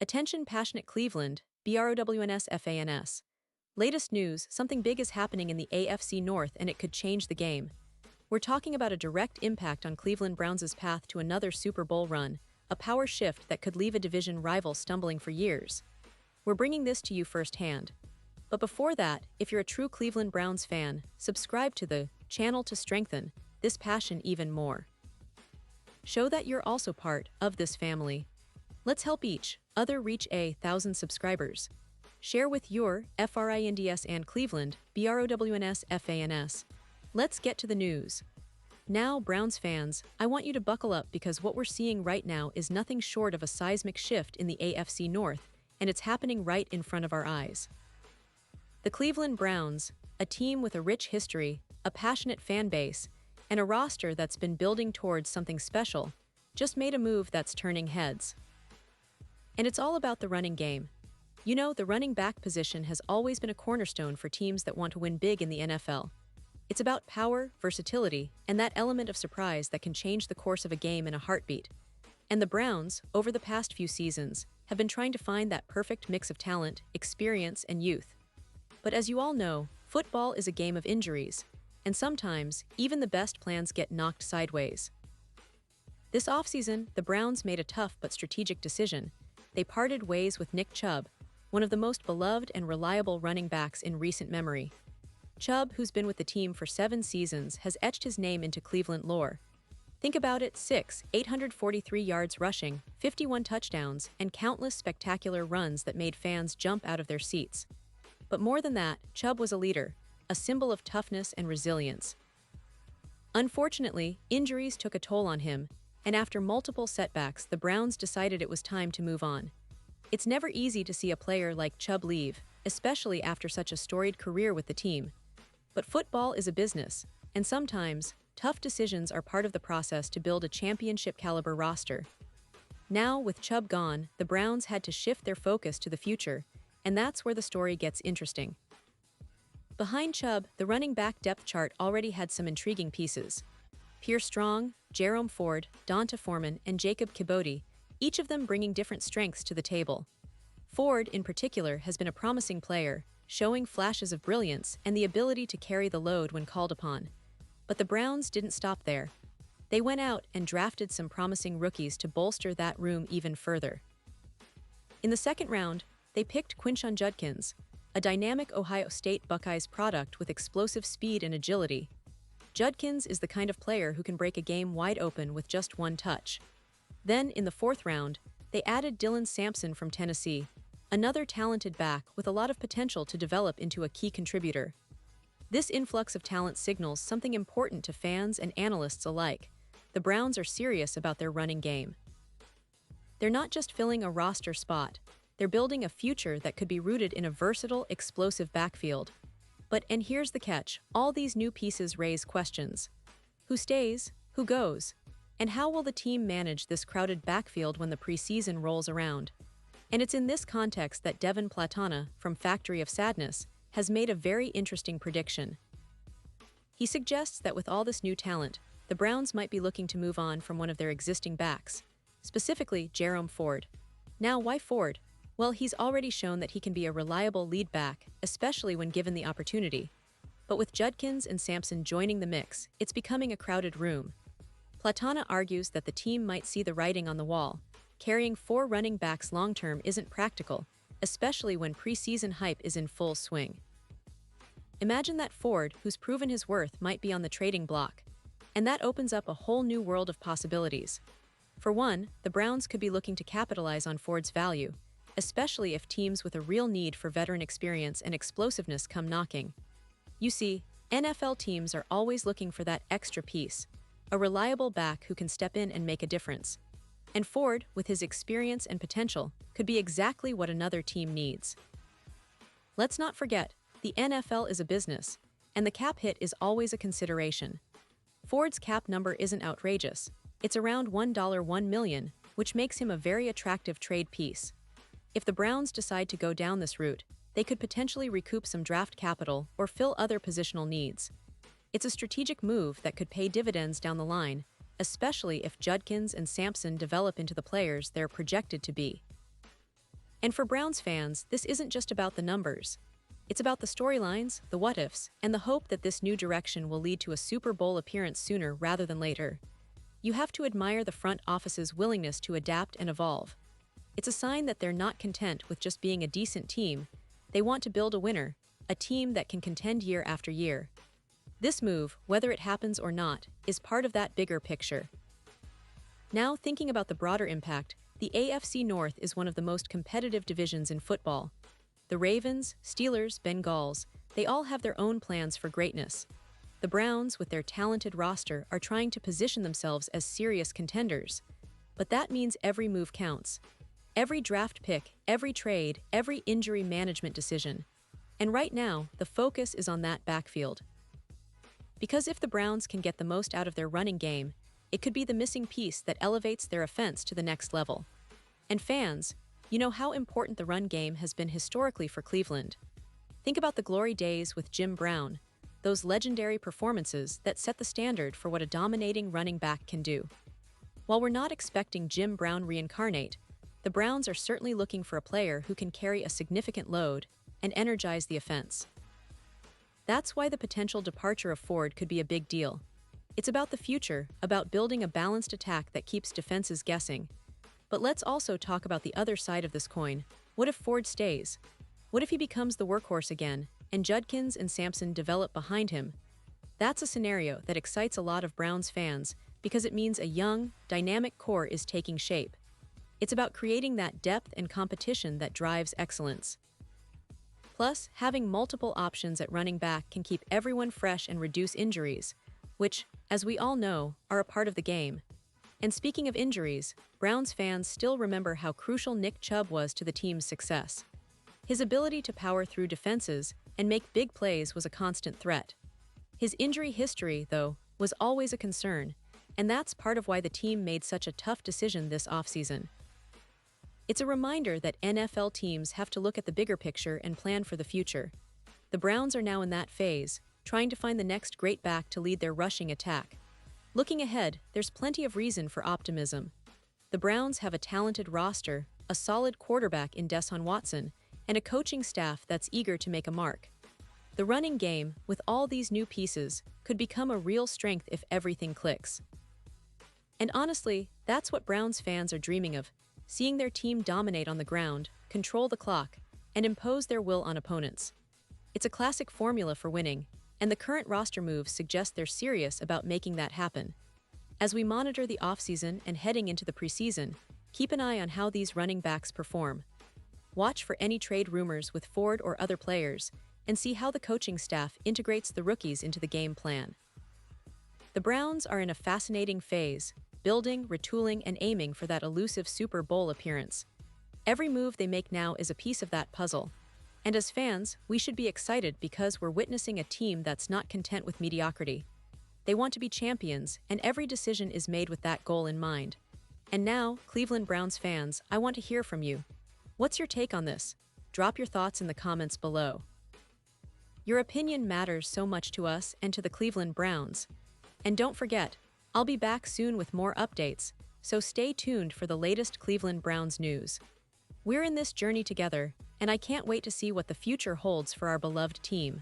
Attention passionate Cleveland, Browns fans. Latest news, something big is happening in the AFC North and it could change the game. We're talking about a direct impact on Cleveland Browns' path to another Super Bowl run, a power shift that could leave a division rival stumbling for years. We're bringing this to you firsthand. But before that, if you're a true Cleveland Browns fan, subscribe to the channel to strengthen this passion even more. Show that you're also part of this family. Let's help each other reach 1,000 subscribers. Share with your friends and Cleveland, Browns fans. Let's get to the news. Now, Browns fans, I want you to buckle up because what we're seeing right now is nothing short of a seismic shift in the AFC North, and it's happening right in front of our eyes. The Cleveland Browns, a team with a rich history, a passionate fan base, and a roster that's been building towards something special, just made a move that's turning heads. And it's all about the running game. You know, the running back position has always been a cornerstone for teams that want to win big in the NFL. It's about power, versatility, and that element of surprise that can change the course of a game in a heartbeat. And the Browns, over the past few seasons, have been trying to find that perfect mix of talent, experience, and youth. But as you all know, football is a game of injuries, and sometimes, even the best plans get knocked sideways. This offseason, the Browns made a tough but strategic decision. They parted ways with Nick Chubb, one of the most beloved and reliable running backs in recent memory. Chubb, who's been with the team for 7 seasons, has etched his name into Cleveland lore. Think about it: 843 yards rushing, 51 touchdowns, and countless spectacular runs that made fans jump out of their seats. But more than that, Chubb was a leader, a symbol of toughness and resilience. Unfortunately, injuries took a toll on him, and after multiple setbacks, the Browns decided it was time to move on. It's never easy to see a player like Chubb leave, especially after such a storied career with the team. But football is a business, and sometimes, tough decisions are part of the process to build a championship-caliber roster. Now, with Chubb gone, the Browns had to shift their focus to the future, and that's where the story gets interesting. Behind Chubb, the running back depth chart already had some intriguing pieces. Pierre Strong, Jerome Ford, Donta Foreman, and Jacob Kibodi, each of them bringing different strengths to the table. Ford, in particular, has been a promising player, showing flashes of brilliance and the ability to carry the load when called upon. But the Browns didn't stop there. They went out and drafted some promising rookies to bolster that room even further. In the second round, they picked Quinshon Judkins, a dynamic Ohio State Buckeyes product with explosive speed and agility. Judkins is the kind of player who can break a game wide open with just one touch. Then, in the fourth round, they added Dylan Sampson from Tennessee, another talented back with a lot of potential to develop into a key contributor. This influx of talent signals something important to fans and analysts alike. The Browns are serious about their running game. They're not just filling a roster spot, they're building a future that could be rooted in a versatile, explosive backfield. And here's the catch, all these new pieces raise questions. Who stays? Who goes? And how will the team manage this crowded backfield when the preseason rolls around? And it's in this context that Devin Platana, from Factory of Sadness, has made a very interesting prediction. He suggests that with all this new talent, the Browns might be looking to move on from one of their existing backs, specifically Jerome Ford. Now, why Ford? Well, he's already shown that he can be a reliable lead back, especially when given the opportunity. But with Judkins and Sampson joining the mix, it's becoming a crowded room. Platana argues that the team might see the writing on the wall. Carrying 4 running backs long-term isn't practical, especially when preseason hype is in full swing. Imagine that Ford, who's proven his worth, might be on the trading block. And that opens up a whole new world of possibilities. For one, the Browns could be looking to capitalize on Ford's value, especially if teams with a real need for veteran experience and explosiveness come knocking. You see, NFL teams are always looking for that extra piece, a reliable back who can step in and make a difference. And Ford, with his experience and potential, could be exactly what another team needs. Let's not forget, the NFL is a business, and the cap hit is always a consideration. Ford's cap number isn't outrageous. It's around $1 million, which makes him a very attractive trade piece. If the Browns decide to go down this route, they could potentially recoup some draft capital or fill other positional needs. It's a strategic move that could pay dividends down the line, especially if Judkins and Sampson develop into the players they're projected to be. And for Browns fans, this isn't just about the numbers. It's about the storylines, the what-ifs, and the hope that this new direction will lead to a Super Bowl appearance sooner rather than later. You have to admire the front office's willingness to adapt and evolve. It's a sign that they're not content with just being a decent team. They want to build a winner, a team that can contend year after year. This move, whether it happens or not, is part of that bigger picture. Now, thinking about the broader impact, the AFC North is one of the most competitive divisions in football. The Ravens, Steelers, Bengals, they all have their own plans for greatness. The Browns, with their talented roster, are trying to position themselves as serious contenders. But that means every move counts. Every draft pick, every trade, every injury management decision. And right now, the focus is on that backfield. Because if the Browns can get the most out of their running game, it could be the missing piece that elevates their offense to the next level. And fans, you know how important the run game has been historically for Cleveland. Think about the glory days with Jim Brown, those legendary performances that set the standard for what a dominating running back can do. While we're not expecting Jim Brown reincarnate, the Browns are certainly looking for a player who can carry a significant load and energize the offense. That's why the potential departure of Ford could be a big deal. It's about the future, about building a balanced attack that keeps defenses guessing. But let's also talk about the other side of this coin. What if Ford stays? What if he becomes the workhorse again, and Judkins and Sampson develop behind him? That's a scenario that excites a lot of Browns fans because it means a young, dynamic core is taking shape. It's about creating that depth and competition that drives excellence. Plus, having multiple options at running back can keep everyone fresh and reduce injuries, which, as we all know, are a part of the game. And speaking of injuries, Browns fans still remember how crucial Nick Chubb was to the team's success. His ability to power through defenses and make big plays was a constant threat. His injury history, though, was always a concern, and that's part of why the team made such a tough decision this offseason. It's a reminder that NFL teams have to look at the bigger picture and plan for the future. The Browns are now in that phase, trying to find the next great back to lead their rushing attack. Looking ahead, there's plenty of reason for optimism. The Browns have a talented roster, a solid quarterback in Deshaun Watson, and a coaching staff that's eager to make a mark. The running game, with all these new pieces, could become a real strength if everything clicks. And honestly, that's what Browns fans are dreaming of, seeing their team dominate on the ground, control the clock, and impose their will on opponents. It's a classic formula for winning, and the current roster moves suggest they're serious about making that happen. As we monitor the offseason and heading into the preseason, keep an eye on how these running backs perform. Watch for any trade rumors with Ford or other players, and see how the coaching staff integrates the rookies into the game plan. The Browns are in a fascinating phase, building, retooling, and aiming for that elusive Super Bowl appearance. Every move they make now is a piece of that puzzle. And as fans, we should be excited because we're witnessing a team that's not content with mediocrity. They want to be champions, and every decision is made with that goal in mind. And now, Cleveland Browns fans, I want to hear from you. What's your take on this? Drop your thoughts in the comments below. Your opinion matters so much to us and to the Cleveland Browns. And don't forget, I'll be back soon with more updates, so stay tuned for the latest Cleveland Browns news. We're in this journey together, and I can't wait to see what the future holds for our beloved team.